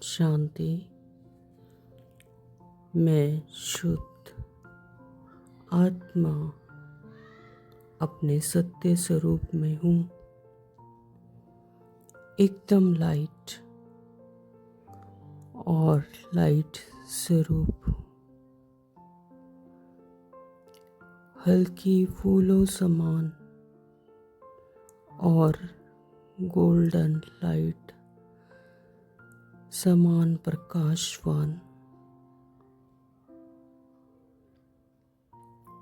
शांति। मैं शुद्ध आत्मा अपने सत्य स्वरूप में हूँ, एकदम लाइट और लाइट स्वरूप हूँ। हल्की फूलों समान और गोल्डन लाइट समान प्रकाशवान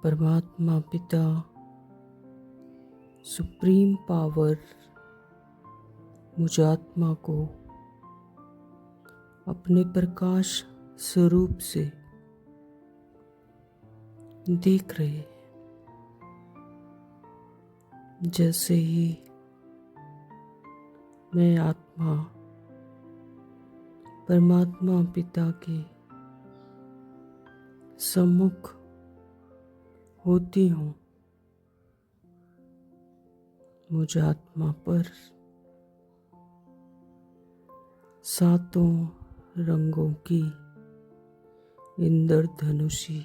परमात्मा पिता सुप्रीम पावर मुझ आत्मा को अपने प्रकाश स्वरूप से देख रहे हैं। जैसे ही मैं आत्मा परमात्मा पिता के सम्मुख होती हूँ, मुझ आत्मा पर सातों रंगों की इंद्रधनुषी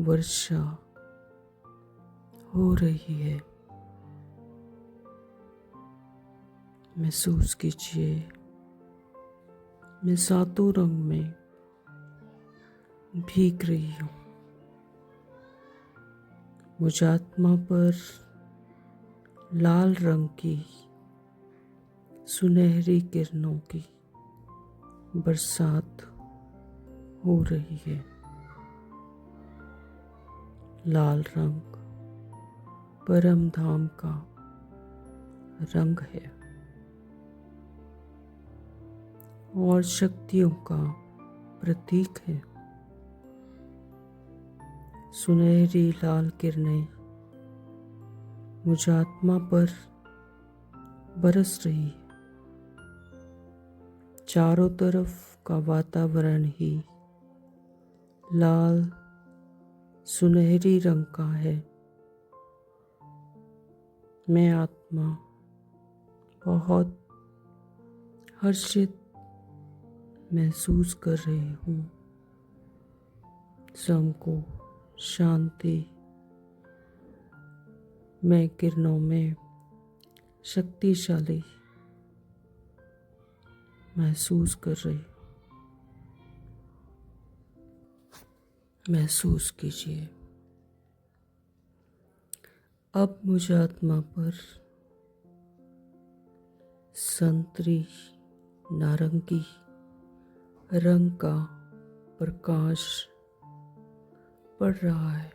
वर्षा हो रही है। महसूस कीजिए, मैं सातों रंग में भीग रही हूँ। मुझ आत्मा पर लाल रंग की सुनहरी किरणों की बरसात हो रही है। लाल रंग परम धाम का रंग है और शक्तियों का प्रतीक है। सुनहरी लाल किरणें मुझ आत्मा पर बरस रही है। चारों तरफ का वातावरण ही लाल सुनहरी रंग का है। मैं आत्मा बहुत हर्षित महसूस कर रही हूँ। स्वयं को शांति मैं किरणों में शक्तिशाली महसूस कर रही हूँ। महसूस कीजिए, अब मुझ आत्मा पर संतरी नारंगी रंग का प्रकाश पड़ रहा है।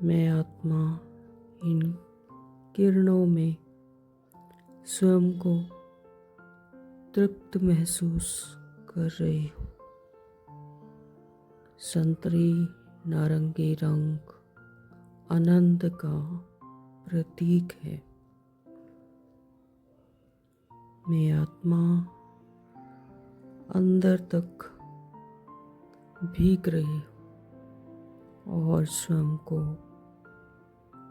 मैं आत्मा इन किरणों में स्वयं को तृप्त महसूस कर रही हूँ। संतरी नारंगी रंग आनंद का प्रतीक है। मैं आत्मा अंदर तक भीग रही हूँ और स्वयं को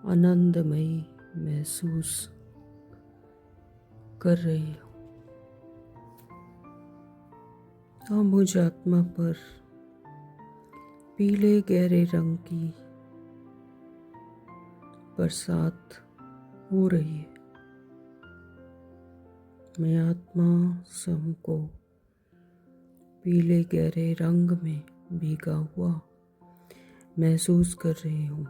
आनंदमयी महसूस कर रही हूँ। तो मुझ आत्मा पर पीले गहरे रंग की बरसात हो रही है। मैं आत्मा स्वयं को पीले गहरे रंग में भीगा हुआ महसूस कर रही हूँ।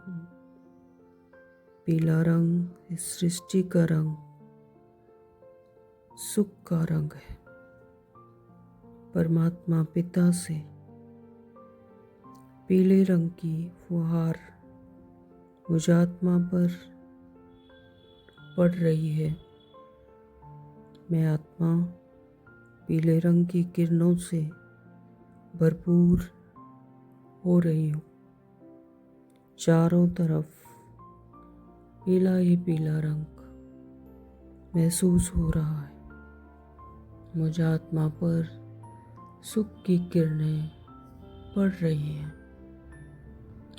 पीला रंग इस सृष्टि का रंग, सुख का रंग है। परमात्मा पिता से पीले रंग की फुहार मुझ आत्मा पर पड़ रही है। मैं आत्मा पीले रंग की किरणों से भरपूर हो रही हूँ। चारों तरफ पीला ही पीला रंग महसूस हो रहा है। मुझ आत्मा पर सुख की किरणें पड़ रही हैं।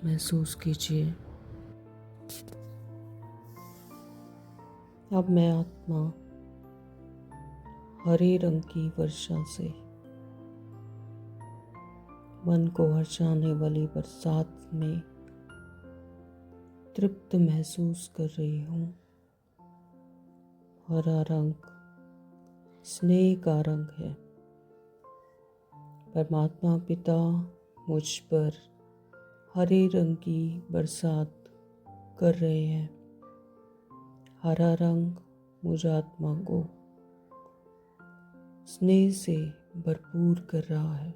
महसूस कीजिए, अब मैं आत्मा हरे रंग की वर्षा से मन को हर्षाने वाली बरसात में तृप्त महसूस कर रही हूँ। हरा रंग स्नेह का रंग है। परमात्मा पिता मुझ पर हरे रंग की बरसात कर रहे हैं। हरा रंग मुझ आत्मा को स्नेह से भरपूर कर रहा है।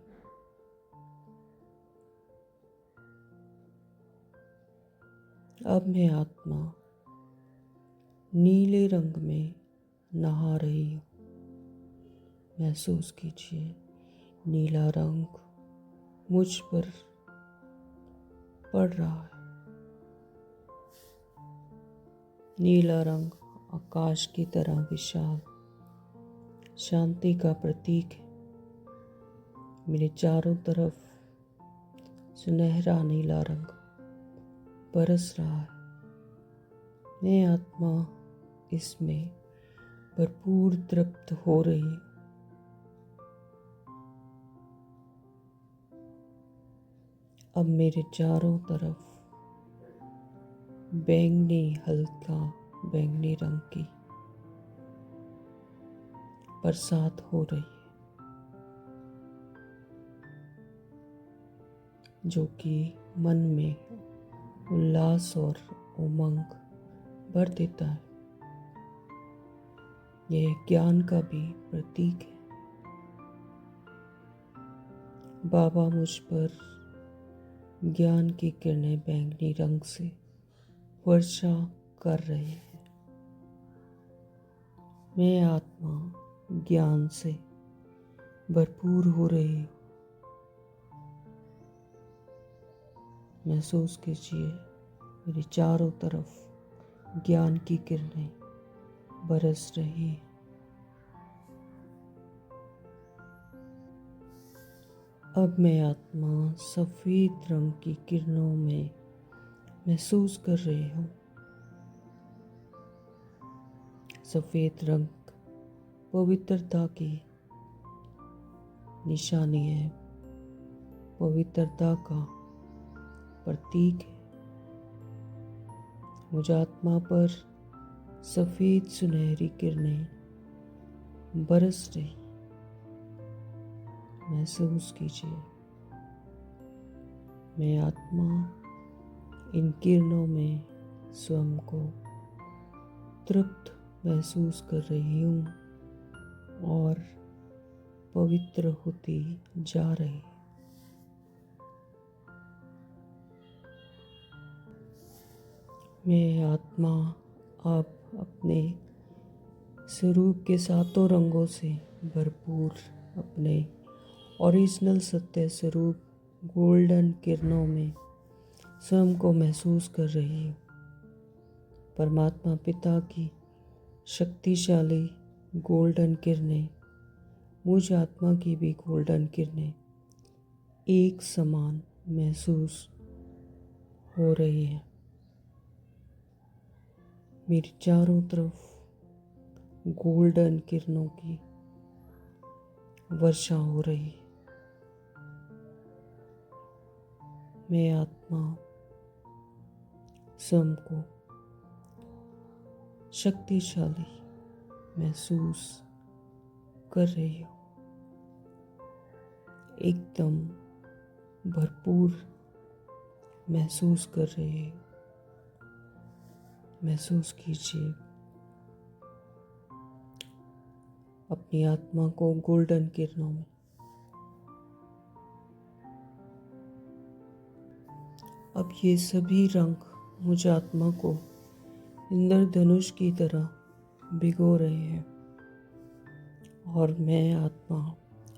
अब मैं आत्मा नीले रंग में नहा रही हूँ। महसूस कीजिए, नीला रंग मुझ पर पड़ रहा है। नीला रंग आकाश की तरह विशाल शांति का प्रतीक है। मेरे चारों तरफ सुनहरा नीला रंग बरस रहा है। मैं आत्मा इसमें भरपूर तृप्त हो रही है। अब मेरे चारों तरफ बैंगनी, हल्का बैंगनी रंग की बरसात हो रही है, जो कि मन में उल्लास और उमंग भर देता है। यह ज्ञान का भी प्रतीक है। बाबा मुझ पर ज्ञान की किरणें बैंगनी रंग से वर्षा कर रहे हैं। मैं आत्मा ज्ञान से भरपूर हो रही हूँ। महसूस कीजिए, मेरे चारों तरफ ज्ञान की किरणें बरस रही हैं। अब मैं आत्मा सफेद रंग की किरणों में महसूस कर रही हूँ। सफेद रंग पवित्रता की निशानी है, पवित्रता का प्रतीक है। मुझ आत्मा पर सफेद सुनहरी किरणें बरस रही। महसूस कीजिए, मैं आत्मा इन किरणों में स्वयं को तृप्त महसूस कर रही हूँ और पवित्र होती जा रही। मैं आत्मा अब अपने स्वरूप के सातों रंगों से भरपूर अपने ओरिजिनल सत्य स्वरूप गोल्डन किरणों में स्वयं को महसूस कर रही हूँ। परमात्मा पिता की शक्तिशाली गोल्डन किरणें, मुझ आत्मा की भी गोल्डन किरणें एक समान महसूस हो रही हैं। मेरी चारों तरफ गोल्डन किरणों की वर्षा हो रही है। मैं आत्मा स्वयं को शक्तिशाली महसूस कर रही हूँ। एकदम भरपूर महसूस कर रही हूँ। महसूस कीजिए, अपनी आत्मा को गोल्डन किरणों में। अब ये सभी रंग मुझ आत्मा को इंद्रधनुष की तरह भिगो रहे हैं और मैं आत्मा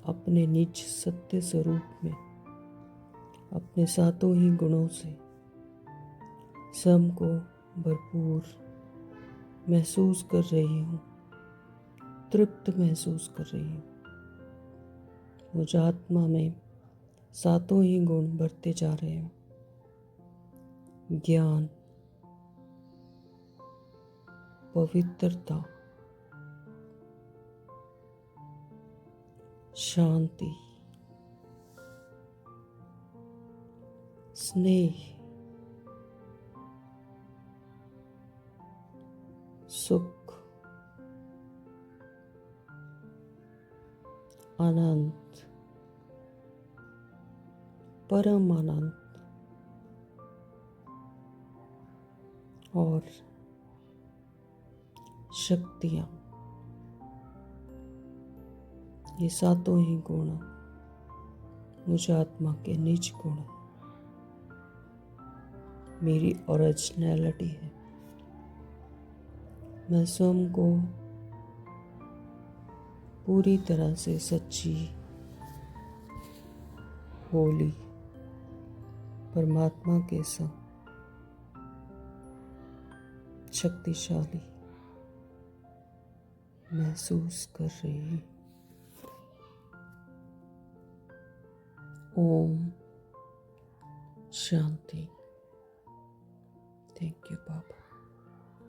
अपने निज सत्य स्वरूप में अपने सातों ही गुणों से स्वयं को भरपूर महसूस कर रही हूँ, तृप्त महसूस कर रही हूँ। मुझ आत्मा में सातों ही गुण बढ़ते जा रहे हैं। ज्ञान, पवित्रता, शांति, स्नेह, सुख, आनंद, परम आनंद और शक्तियाँ, ये सातों ही गुण मुझ आत्मा के निज गुण, मेरी ओरिजिनलिटी है। मैं स्वयं को पूरी तरह से सच्ची, होली परमात्मा के संग शक्तिशाली महसूस कर रही हूँ। ओम शांति। Thank you Baba.